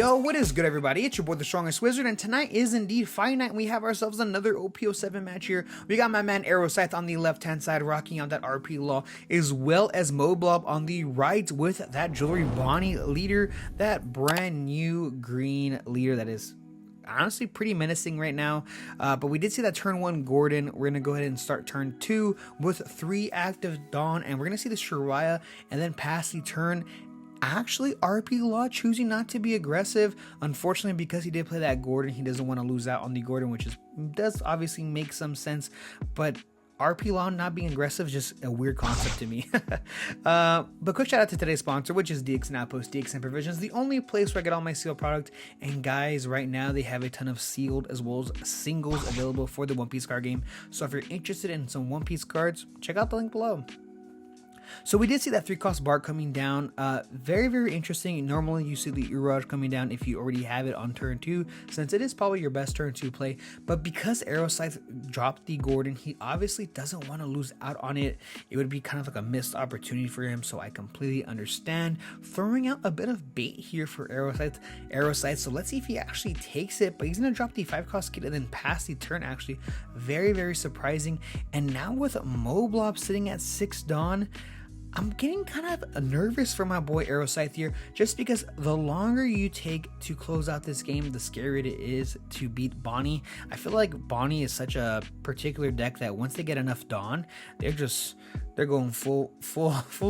Yo, what is good, everybody? It's your boy, the Strongest Wizard, and tonight is indeed Fight Night. We have ourselves another OP07 match here. We got my man Aeroscythe on the left-hand side, rocking out that RP Law, as well as Moblob on the right with that Jewelry Bonney leader, that brand new green leader that is honestly pretty menacing right now. But we did see that turn 1 Gordon. We're going to go ahead and start turn 2 with 3 active Dawn, and we're going to see the Shariah and then pass the turn. Actually, RP Law choosing not to be aggressive. Unfortunately, because he did play that Gordon, he doesn't want to lose out on the Gordon, which does obviously make some sense. But RP Law not being aggressive is just a weird concept to me. But quick shout out to today's sponsor, which is DX Outpost, DX Provisions, the only place where I get all my sealed product. And guys, right now they have a ton of sealed as well as singles available for the One Piece card game. So if you're interested in some One Piece cards, check out the link below. So we did see that 3-cost Bart coming down. Very, very interesting. Normally you see the Uraj coming down if you already have it on turn 2, since it is probably your best turn 2 play. But because Aeroscythe dropped the Gordon, he obviously doesn't want to lose out on it. It would be kind of like a missed opportunity for him, so I completely understand. Throwing out a bit of bait here for Aeroscythe. So let's see if he actually takes it. But he's going to drop the 5-cost kit and then pass the turn, actually. Very, very surprising. And now with Moblob sitting at 6 Dawn, I'm getting kind of nervous for my boy Aeroscythe here, just because the longer you take to close out this game, the scarier it is to beat Bonney. I feel like Bonney is such a particular deck that once they get enough Dawn, they're going full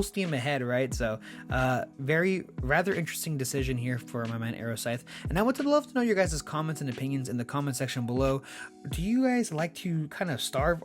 steam ahead, right? So rather interesting decision here for my man Aeroscythe. And I would love to know your guys' comments and opinions in the comment section below. Do you guys like to kind of starve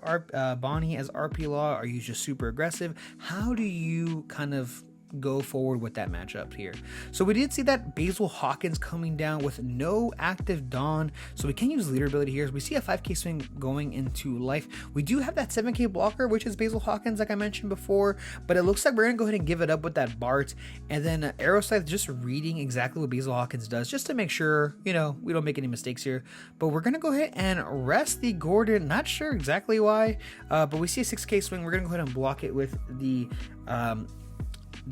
Bonney as RP Law? Are you just super aggressive? How do you kind of go forward with that matchup here? So we did see that Basil Hawkins coming down with no active Dawn, so we can use leader ability here. We see a 5k swing going into life. We do have that 7k blocker, which is Basil Hawkins, like I mentioned before, but it looks like we're gonna go ahead and give it up with that Bart, and then Aeroscythe just reading exactly what Basil Hawkins does, just to make sure, you know, we don't make any mistakes here. But we're gonna go ahead and rest the Gordon, not sure exactly why, but we see a 6k swing. We're gonna go ahead and block it with the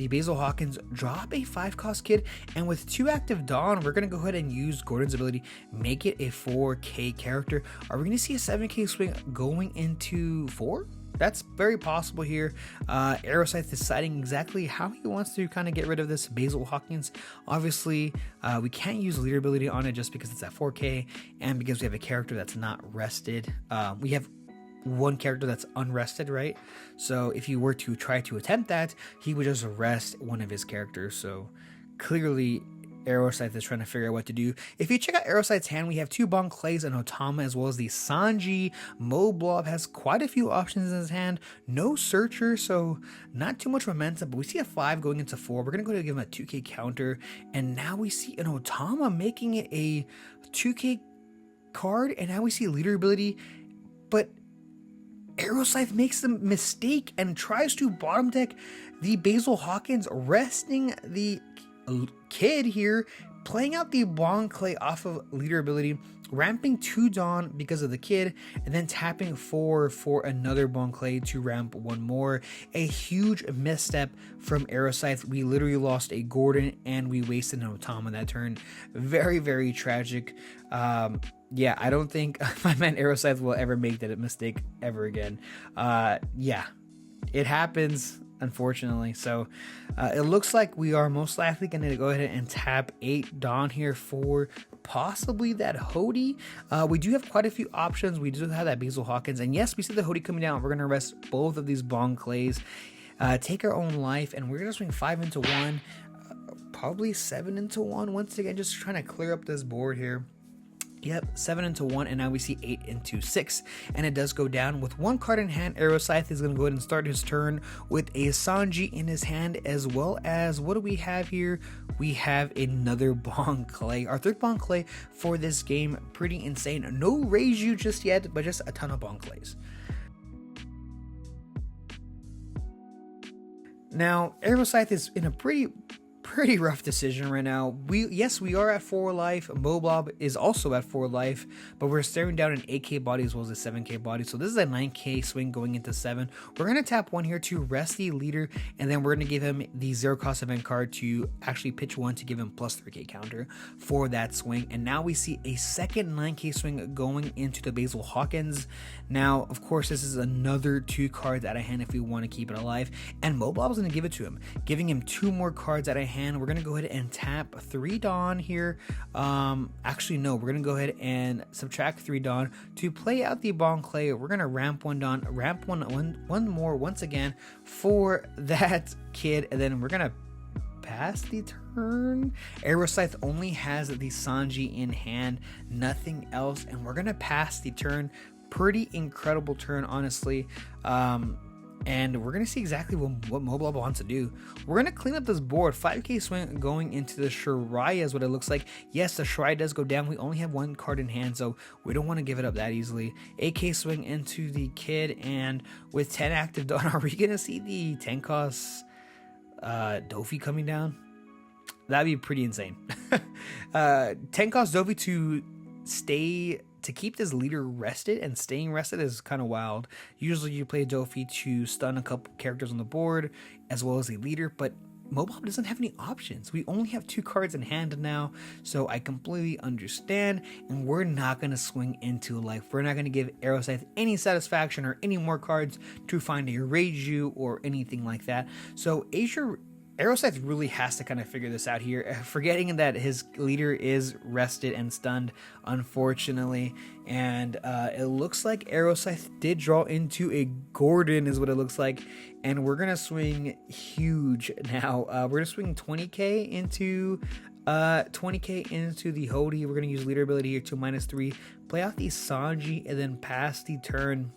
Basil Hawkins, drop a 5-cost kid, and with 2 active Dawn, we're going to go ahead and use Gordon's ability, make it a 4k character. Are we going to see a 7k swing going into 4? That's very possible here. Aeroscythe deciding exactly how he wants to kind of get rid of this Basil Hawkins. Obviously, we can't use leader ability on it just because it's at 4k, and because we have a character that's not rested. We have one character that's unrested, right? So if you were to try to attempt that, he would just arrest one of his characters. So clearly Aeroscythe is trying to figure out what to do. If you check out Aeroscythe's hand, we have 2 Bon Clays and Otama, as well as the Sanji. Moblob has quite a few options in his hand. No Searcher, so not too much momentum, but we see a 5 going into 4. We're going to go ahead and give him a 2k counter, and now we see an Otama making it a 2k card, and now we see leader ability, but Aeroscythe makes the mistake and tries to bottom deck the Basil Hawkins, resting the kid here, playing out the Bon Clay off of leader ability, ramping 2 Dawn because of the kid, and then tapping 4 for another Bon Clay to ramp 1 more. A huge misstep from Aeroscythe. We literally lost a Gordon and we wasted an Otama that turn. Very, very tragic. Yeah, I don't think my man Aeroscythe will ever make that mistake ever again. Yeah, it happens, unfortunately. So it looks like we are most likely going to go ahead and tap 8 Dawn here for possibly that Hody. We do have quite a few options. We do have that Basil Hawkins, and yes, we see the Hody coming down. We're going to rest both of these Bon Clays, take our own life, and we're going to swing 5 into 1, probably 7 into 1 once again, just trying to clear up this board here. Yep, 7 into 1, and now we see 8 into 6, and it does go down with 1 card in hand. Aeroscythe is going to go ahead and start his turn with a Sanji in his hand, as well as, what do we have here? We have another Bon Clay, our 3rd Bon Clay for this game. Pretty insane. No Reiju just yet, but just a ton of Bon Clays. Now, Aeroscythe is in a pretty pretty rough decision right now. Yes, we are at 4 life. Moblob is also at 4 life, but we're staring down an 8k body as well as a 7k body. So this is a 9k swing going into 7. We're going to tap 1 here to rest the leader, and then we're going to give him the 0 cost event card to actually pitch 1 to give him plus 3k counter for that swing. And now we see a second 9k swing going into the Basil Hawkins. Now, of course, this is another 2 cards out of hand if we want to keep it alive, and Moblob is going to give it to him, giving him 2 more cards out of hand. We're going to go ahead and tap 3 Dawn here. Actually, no, we're going to go ahead and subtract 3 Dawn to play out the Bon Clay. We're going to ramp 1 Dawn, ramp one more once again for that kid, and then we're going to pass the turn. Aeroscythe only has the Sanji in hand, nothing else, and we're going to pass the turn. Pretty incredible turn, honestly. And we're going to see exactly what Moblob wants to do. We're going to clean up this board. 5k swing going into the Shiraya is what it looks like. Yes, the Shiraya does go down. We only have 1 card in hand, so we don't want to give it up that easily. 8k swing into the kid, and with 10 active Dawn, are we going to see the 10 cost Dofi coming down? That'd be pretty insane. 10 cost Dofi to keep this leader rested, and staying rested is kind of wild. Usually you play Dofi to stun a couple characters on the board as well as a leader, but Moblob doesn't have any options. We only have 2 cards in hand now, so I completely understand, and we're not going to swing into life. We're not going to give Aeroscythe any satisfaction or any more cards to find a Reiju or anything like that. So Aeroscythe really has to kind of figure this out here, forgetting that his leader is rested and stunned, unfortunately. And it looks like Aeroscythe did draw into a Gordon, is what it looks like. And we're going to swing huge now. We're going to swing 20k into the Hody. We're going to use leader ability here to -3, play out the Sanji, and then pass the turn.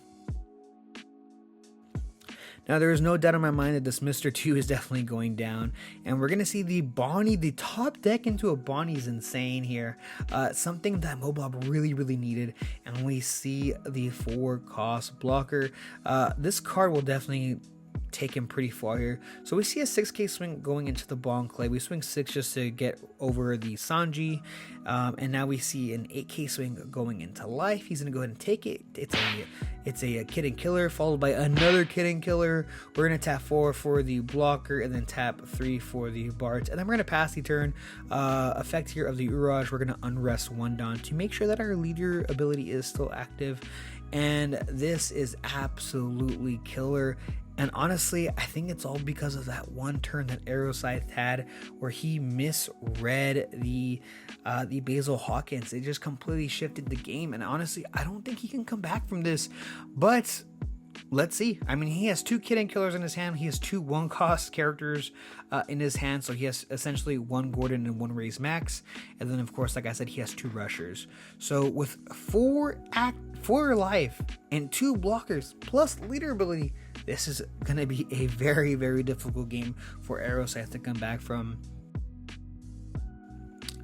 Now, there is no doubt in my mind that this Mr. 2 is definitely going down. And we're going to see the Bonney, the top deck into a Bonney is insane here. Something that Moblob really, really needed. And we see the 4 cost blocker. This card will definitely take him pretty far here. So we see a 6k swing going into the Bon Clay. We swing 6 just to get over the Sanji. And now we see an 8k swing going into life. He's going to go ahead and take it. It's a Kid and Killer followed by another Kid and Killer. We're going to tap 4 for the blocker and then tap 3 for the Bart. And then we're going to pass the turn. Effect here of the Uraj. We're going to unrest 1 Dawn to make sure that our leader ability is still active. And this is absolutely killer. And honestly, I think it's all because of that one turn that Aeroscythe had where he misread the Basil Hawkins. It just completely shifted the game. And honestly, I don't think he can come back from this. But let's see. I mean, he has 2 Kid and Killers in his hand. He has 2 1-cost characters in his hand. So he has essentially 1 Gordon and 1 Raise Max. And then, of course, like I said, he has 2 rushers. So with 4 life and 2 blockers plus leader ability, this is going to be a very, very difficult game for Aeroscythe to come back from.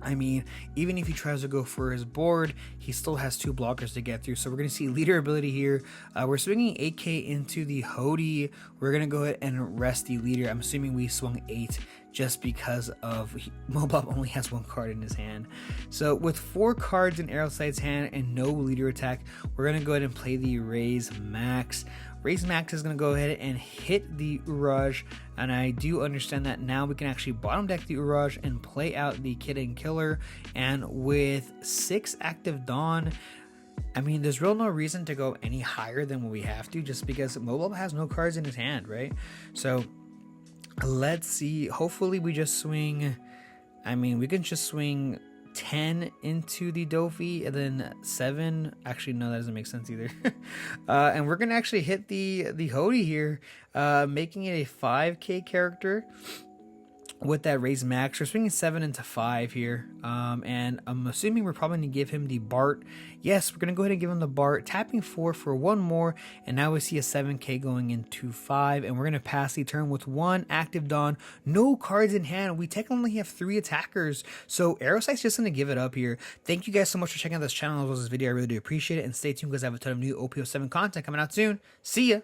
I mean, even if he tries to go for his board, he still has 2 blockers to get through. So we're going to see leader ability here. We're swinging 8k into the Hody. We're going to go ahead and rest the leader. I'm assuming we swung 8 just because of Moblob only has 1 card in his hand. So with 4 cards in Aeroscythe's hand and no leader attack, we're going to go ahead and play the Raise Max. Raise Max is going to go ahead and hit the Uraj, and I do understand that now we can actually bottom deck the Uraj and play out the Kid and Killer. And with 6 active Dawn, I mean, there's real no reason to go any higher than what we have to, just because Moblob has no cards in his hand, right? So let's see. Hopefully we just swing, I mean, we can just swing 10 into the Dofi and then 7. Actually, no, that doesn't make sense either. And we're gonna actually hit the Hody here, making it a 5k character with that Raise Max. We're swinging 7 into 5 here, and I'm assuming we're probably gonna give him the Bart. Yes, we're gonna go ahead and give him the Bart, tapping 4 for 1 more, and now we see a 7k going into 5, and we're gonna pass the turn with 1 active Dawn, no cards in hand. We technically have 3 attackers, so Aeroscythe's just gonna give it up here. Thank you guys so much for checking out this channel as well as this video. I really do appreciate it, and stay tuned because I have a ton of new OP07 content coming out soon. See ya.